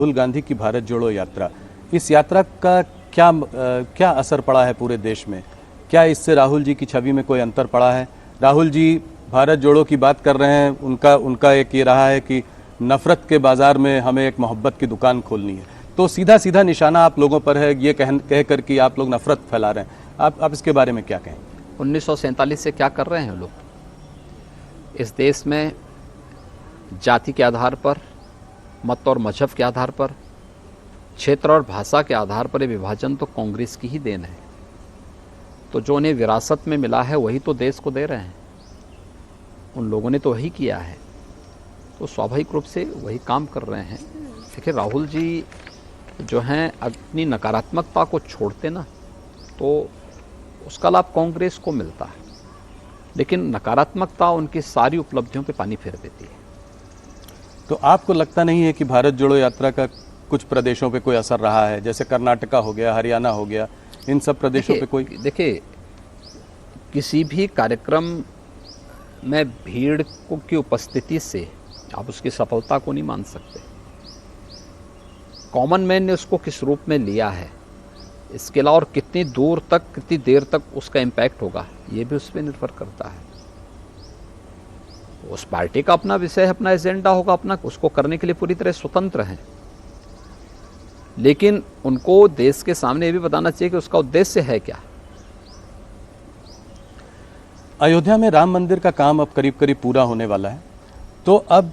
राहुल गांधी की भारत जोड़ो यात्रा, इस यात्रा का क्या असर पड़ा है पूरे देश में? क्या इससे राहुल जी की छवि में कोई अंतर पड़ा है? राहुल जी भारत जोड़ो की बात कर रहे हैं, उनका एक ये रहा है कि नफरत के बाजार में हमें एक मोहब्बत की दुकान खोलनी है। तो सीधा सीधा निशाना आप लोगों पर है, ये कह कर कि आप लोग नफरत फैला रहे हैं। आप इसके बारे में क्या कहें? 1947 से क्या कर रहे हैं लोग? इस देश में जाति के आधार पर, मत और मजहब के आधार पर, क्षेत्र और भाषा के आधार पर ये विभाजन तो कांग्रेस की ही देन है। तो जो उन्हें विरासत में मिला है वही तो देश को दे रहे हैं, उन लोगों ने तो वही किया है, तो स्वाभाविक रूप से वही काम कर रहे हैं। देखिए, राहुल जी जो हैं अपनी नकारात्मकता को छोड़ते ना तो उसका लाभ कांग्रेस को मिलता है, लेकिन नकारात्मकता उनकी सारी उपलब्धियों पे पानी फेर देती है। तो आपको लगता नहीं है कि भारत जोड़ो यात्रा का कुछ प्रदेशों पे कोई असर रहा है? जैसे कर्नाटका हो गया, हरियाणा हो गया, इन सब प्रदेशों पे कोई? देखिए, किसी भी कार्यक्रम में भीड़ की उपस्थिति से आप उसकी सफलता को नहीं मान सकते। कॉमन मैन ने उसको किस रूप में लिया है, इसके अलावा और कितनी दूर तक, कितनी देर तक उसका इम्पैक्ट होगा, ये भी उस पर निर्भर करता है। उस पार्टी का अपना विषय है, अपना एजेंडा होगा, अपना उसको करने के लिए पूरी तरह स्वतंत्र हैं, लेकिन उनको देश के सामने ये भी बताना चाहिए कि उसका उद्देश्य है क्या। अयोध्या में राम मंदिर का काम अब करीब करीब पूरा होने वाला है, तो अब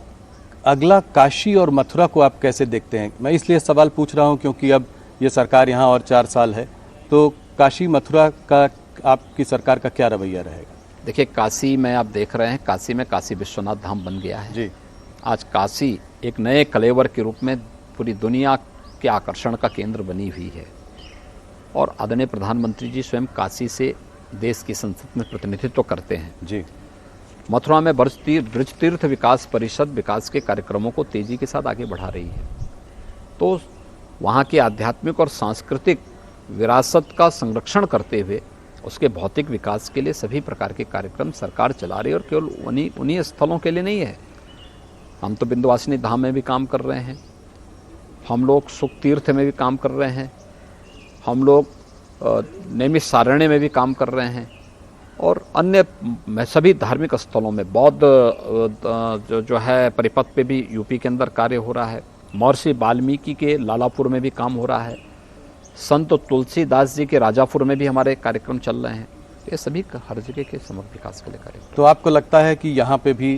अगला काशी और मथुरा को आप कैसे देखते हैं? मैं इसलिए सवाल पूछ रहा हूं क्योंकि अब ये सरकार यहाँ और 4 साल है, तो काशी मथुरा का आपकी सरकार का क्या रवैया रहेगा? देखिए, काशी में आप देख रहे हैं, काशी में काशी विश्वनाथ धाम बन गया है जी। आज काशी एक नए कलेवर के रूप में पूरी दुनिया के आकर्षण का केंद्र बनी हुई है, और आदरणीय प्रधानमंत्री जी स्वयं काशी से देश की संसद में प्रतिनिधित्व करते हैं। जी। मथुरा में ब्रज तीर्थ विकास परिषद विकास के कार्यक्रमों को तेजी के साथ आगे बढ़ा रही है, तो वहाँ की आध्यात्मिक और सांस्कृतिक विरासत का संरक्षण करते हुए उसके भौतिक विकास के लिए सभी प्रकार के कार्यक्रम सरकार चला रही है, और केवल उन्हीं स्थलों के लिए नहीं है। हम तो विंध्यवासिनी धाम में भी काम कर रहे हैं, हम लोग सुख तीर्थ में भी काम कर रहे हैं, हम लोग नैमिषारण्य में भी काम कर रहे हैं, और अन्य सभी धार्मिक स्थलों में बौद्ध जो है परिपथ पे भी यूपी के अंदर कार्य हो रहा है। महर्षि वाल्मीकि के लालापुर में भी काम हो रहा है, संत तुलसीदास जी के राजापुर में भी हमारे कार्यक्रम चल रहे हैं। ये सभी हर जगह के समग्र विकास के लिए कार्यक्रम। तो आपको लगता है कि यहाँ पे भी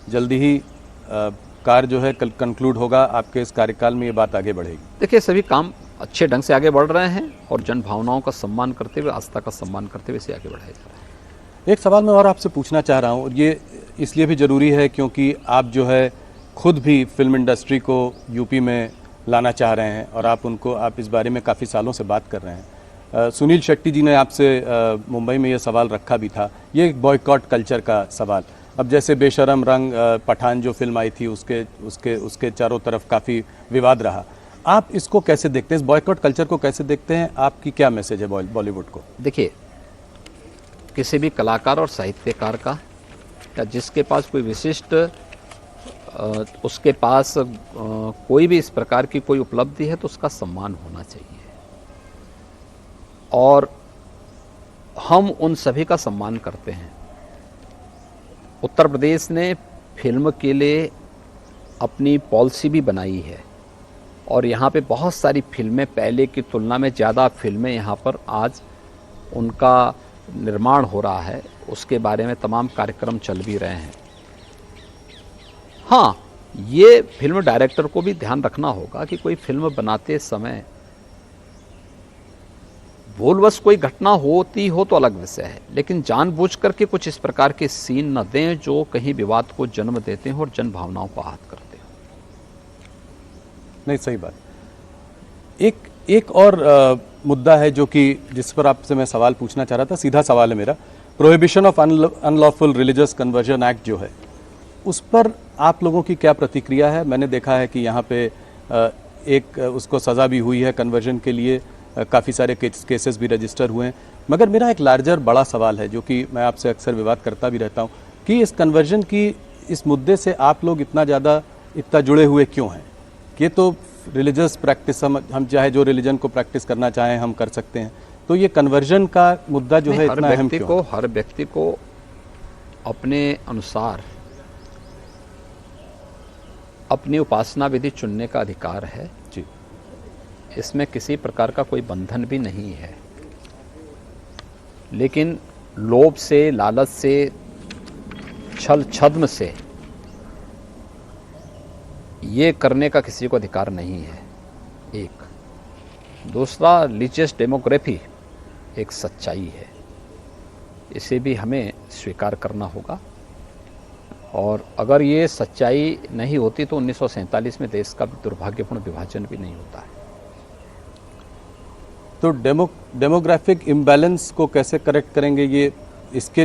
जल्दी ही कार्य जो है कंक्लूड होगा, आपके इस कार्यकाल में ये बात आगे बढ़ेगी? देखिए, सभी काम अच्छे ढंग से आगे बढ़ रहे हैं, और जन भावनाओं का सम्मान करते हुए, आस्था का सम्मान करते हुए इसे आगे बढ़ाया जा रहा है। एक सवाल मैं और आपसे पूछना चाह रहा हूँ, ये इसलिए भी ज़रूरी है क्योंकि आप जो है खुद भी फिल्म इंडस्ट्री को यूपी में लाना चाह रहे हैं, और आप इस बारे में काफ़ी सालों से बात कर रहे हैं। सुनील शेट्टी जी ने आपसे मुंबई में ये सवाल रखा भी था, ये एक बॉयकॉट कल्चर का सवाल। अब जैसे बेशरम रंग पठान जो फिल्म आई थी, उसके चारों तरफ काफ़ी विवाद रहा। आप इसको कैसे देखते हैं, इस बॉयकॉट कल्चर को कैसे देखते हैं? आपकी क्या मैसेज है बॉलीवुड को? देखिए, किसी भी कलाकार और साहित्यकार का, या जिसके पास कोई विशिष्ट उसके पास कोई भी इस प्रकार की कोई उपलब्धि है, तो उसका सम्मान होना चाहिए, और हम उन सभी का सम्मान करते हैं। उत्तर प्रदेश ने फिल्म के लिए अपनी पॉलिसी भी बनाई है, और यहाँ पे बहुत सारी फिल्में, पहले की तुलना में ज़्यादा फिल्में यहाँ पर आज उनका निर्माण हो रहा है, उसके बारे में तमाम कार्यक्रम चल भी रहे हैं। हाँ, ये फिल्म डायरेक्टर को भी ध्यान रखना होगा कि कोई फिल्म बनाते समय भूलवश कोई घटना होती हो तो अलग विषय है, लेकिन जानबूझ करके कुछ इस प्रकार के सीन न दें जो कहीं विवाद को जन्म देते हैं और जन भावनाओं को आहत करते हैं। नहीं, सही बात। एक और मुद्दा है जो कि जिस पर आपसे मैं सवाल पूछना चाह रहा था, सीधा सवाल है मेरा। Prohibition of unlawful religious conversion act जो है, उस पर आप लोगों की क्या प्रतिक्रिया है? मैंने देखा है कि यहाँ पे एक उसको सज़ा भी हुई है कन्वर्जन के लिए, काफ़ी सारे केसेस भी रजिस्टर हुए हैं, मगर मेरा एक लार्जर बड़ा सवाल है जो कि मैं आपसे अक्सर विवाद करता भी रहता हूँ कि इस कन्वर्जन की इस मुद्दे से आप लोग इतना जुड़े हुए क्यों हैं? ये तो रिलीजियस प्रैक्टिस हम चाहे जो रिलीजन को प्रैक्टिस करना चाहें हम कर सकते हैं, तो ये कन्वर्जन का मुद्दा जो है इतना अहम क्यों? हर व्यक्ति को अपने अनुसार अपनी उपासना विधि चुनने का अधिकार है जी। इसमें किसी प्रकार का कोई बंधन भी नहीं है, लेकिन लोभ से, लालच से, छल छद्म से ये करने का किसी को अधिकार नहीं है। एक दूसरा, रिलीजियस डेमोग्राफी एक सच्चाई है, इसे भी हमें स्वीकार करना होगा। और अगर ये सच्चाई नहीं होती तो 1947 में देश का दुर्भाग्यपूर्ण विभाजन भी नहीं होता है। तो डेमोग्राफिक इम्बैलेंस को कैसे करेक्ट करेंगे, ये इसके